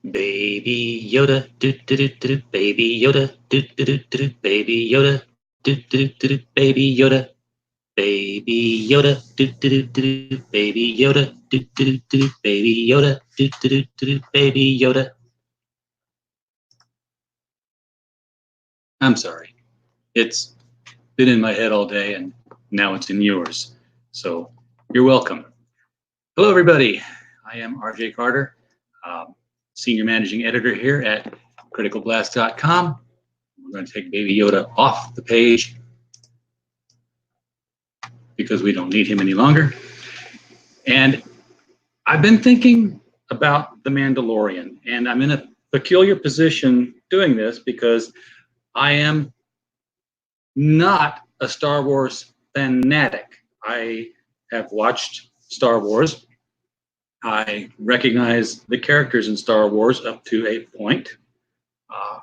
Baby Yoda, do do do do do, Baby Yoda, do do do do do, Baby Yoda, do do do do do, Baby Yoda, Baby Yoda, do do do do do, Baby Yoda, do do do do do, Baby Yoda, do do do do do, Baby Yoda. I'm sorry. It's been in my head all day, and now it's in yours. So you're welcome. Hello, everybody. I am RJ Carter, Senior Managing Editor here at criticalblast.com. We're going to take Baby Yoda off the page because we don't need him any longer. And I've been thinking about The Mandalorian, and I'm in a peculiar position doing this because I am not a Star Wars fanatic. I have watched Star Wars. I recognize the characters in Star Wars up to a point.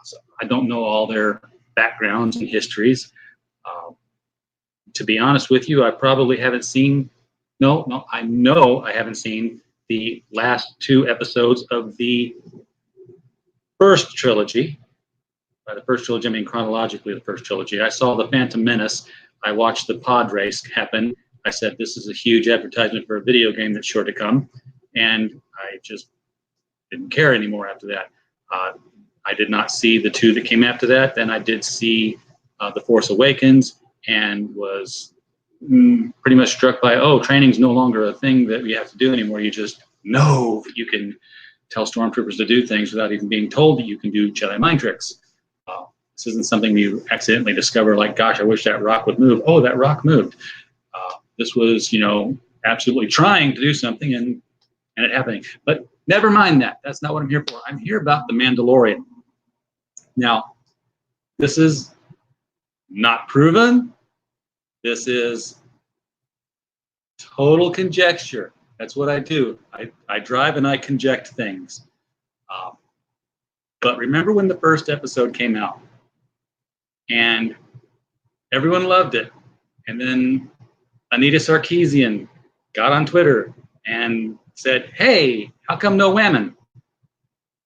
So I don't know all their backgrounds and histories. To be honest with you, I probably haven't seen, I know I haven't seen the last two episodes of the first trilogy. By the first trilogy, I mean chronologically the first trilogy. I saw The Phantom Menace. I watched the pod race happen. I said, this is a huge advertisement for a video game that's sure to come. And I just didn't care anymore after that. I did not see the two that came after that. Then I did see The Force Awakens and was pretty much struck by, training's no longer a thing that we have to do anymore. You just know that you can tell stormtroopers to do things without even being told that you can do Jedi mind tricks. This isn't something you accidentally discover like, gosh, I wish that rock would move. Oh, that rock moved. This was, absolutely trying to do something and it happening. But never mind that. That's not what I'm here for. I'm here about The Mandalorian. Now, this is not proven. This is total conjecture. That's what I do. I drive and I conject things. But remember when the first episode came out and everyone loved it. And then Anita Sarkeesian got on Twitter and said, hey, how come no women?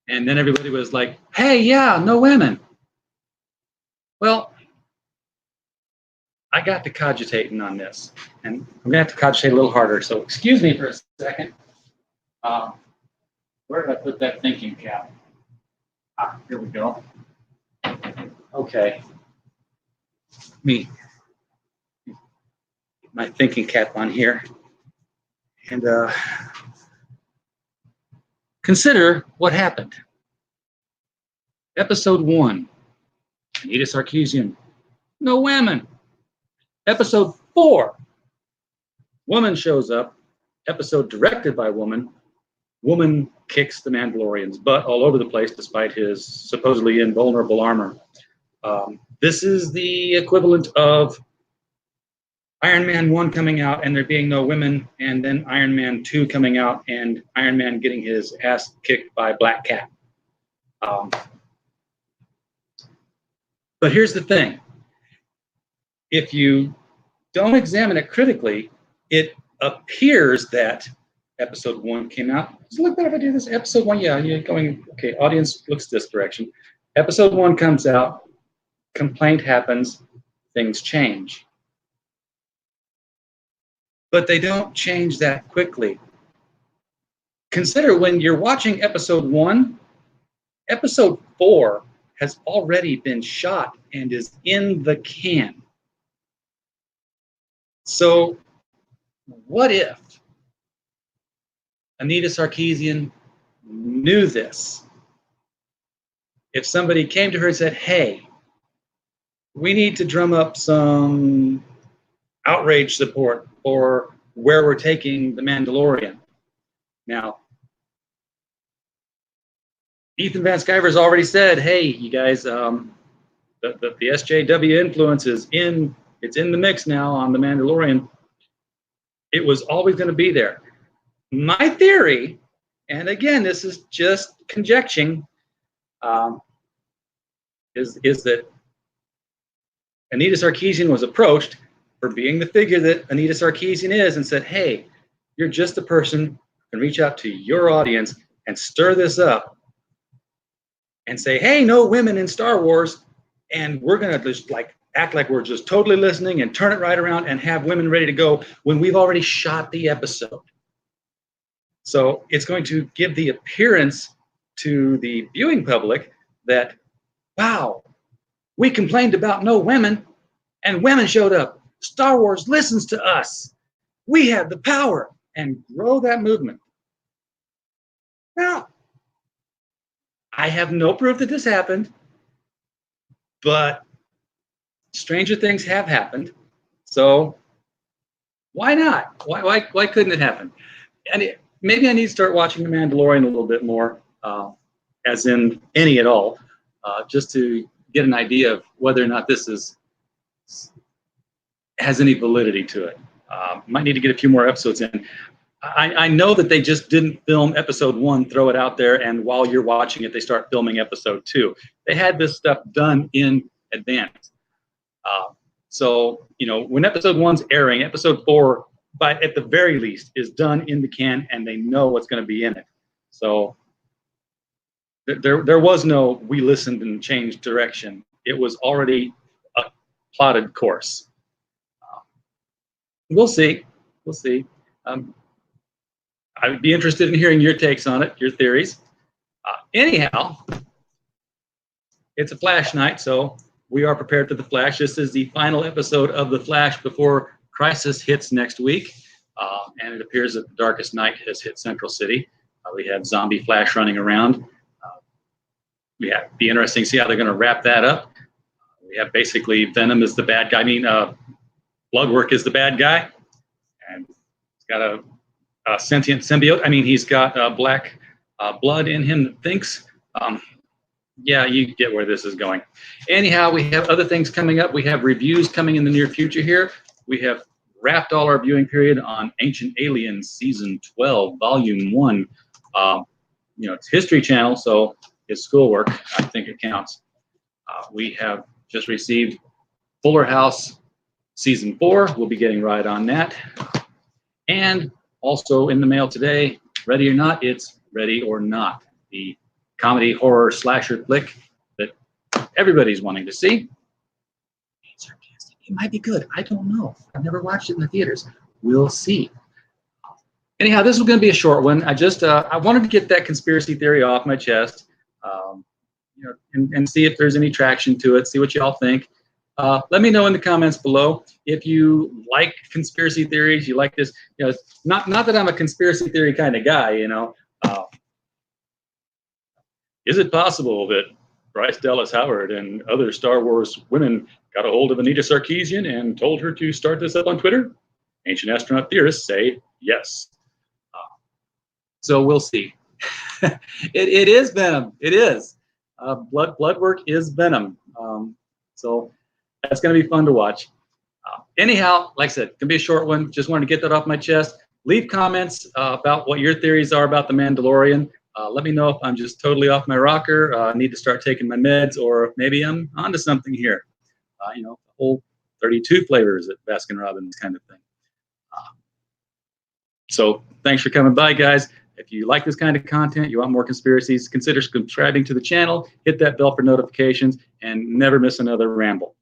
And then everybody was like, hey, yeah, no women. Well, I got to cogitating on this, and I'm going to have to cogitate a little harder, so excuse me for a second. Where did I put that thinking cap? Here we go. Okay. Me. My thinking cap on here. And consider what happened. Episode 1, Anita Sarkeesian, no women. Episode 4, woman shows up. Episode directed by woman. Woman kicks the Mandalorian's butt all over the place despite his supposedly invulnerable armor. This is the equivalent of Iron Man 1 coming out and there being no women, and then Iron Man 2 coming out and Iron Man getting his ass kicked by Black Cat. But here's the thing. If you don't examine it critically, it appears that episode 1 came out. So look, if I do this, episode 1, yeah, you're going, okay, audience looks this direction. Episode 1 comes out, complaint happens, things change. But they don't change that quickly. Consider when you're watching episode 1, episode 4 has already been shot and is in the can. So what if Anita Sarkeesian knew this? If somebody came to her and said, hey, we need to drum up some outrage support for where we're taking The Mandalorian. Now, Ethan Van Sciver's already said, hey, you guys, the SJW influence is it's in the mix now on The Mandalorian. It was always going to be there. My theory, and again, this is just conjecturing, is that Anita Sarkeesian was approached for being the figure that Anita Sarkeesian is and said, hey, you're just the person who can reach out to your audience and stir this up and say, hey, no women in Star Wars, and we're going to just like act like we're just totally listening and turn it right around and have women ready to go when we've already shot the episode. So it's going to give the appearance to the viewing public that, wow, we complained about no women and women showed up. Star Wars listens to us. We have the power, and grow that movement. Now, I have no proof that this happened, but stranger things have happened. So why not? Why couldn't it happen? And maybe I need to start watching The Mandalorian a little bit more, as in any at all, just to get an idea of whether or not this has any validity to it. Might need to get a few more episodes in. I know that they just didn't film episode 1, throw it out there, and while you're watching it, they start filming episode 2. They had this stuff done in advance. So, when episode 1's airing, episode 4, at the very least, is done in the can, and they know what's going to be in it. So there was no we listened and changed direction. It was already a plotted course. We'll see. We'll see. I would be interested in hearing your takes on it, your theories. Anyhow, it's a Flash night, so we are prepared for the Flash. This is the final episode of the Flash before Crisis hits next week, and it appears that the darkest night has hit Central City. We have zombie Flash running around. Be interesting to see how they're going to wrap that up. We have basically Venom is the bad guy. Bloodwork is the bad guy, and he's got a sentient symbiote. He's got black blood in him that thinks. Yeah, you get where this is going. Anyhow, we have other things coming up. We have reviews coming in the near future here. We have wrapped all our viewing period on Ancient Aliens Season 12, Volume 1. It's History Channel, so it's schoolwork. I think it counts. We have just received Fuller House Season 4. We'll be getting right on that. And also in the mail today, Ready or Not, it's Ready or Not, the comedy horror slasher flick that everybody's wanting to see. It might be good. I don't know. I've never watched it in the theaters. We'll see. Anyhow, this is going to be a short one. I wanted to get that conspiracy theory off my chest, and see if there's any traction to it. See what y'all think. Let me know in the comments below if you like conspiracy theories. You like this? Not that I'm a conspiracy theory kind of guy. Is it possible that Bryce Dallas Howard and other Star Wars women got a hold of Anita Sarkeesian and told her to start this up on Twitter? Ancient astronaut theorists say yes. So we'll see. It is Venom. It is. Bloodwork is Venom. So that's going to be fun to watch. Anyhow, like I said, it's going to be a short one. Just wanted to get that off my chest. Leave comments about what your theories are about The Mandalorian. Let me know if I'm just totally off my rocker, need to start taking my meds, or if maybe I'm onto something here. The whole 32 flavors at Baskin-Robbins kind of thing. So thanks for coming by, guys. If you like this kind of content, you want more conspiracies, consider subscribing to the channel, hit that bell for notifications, and never miss another ramble.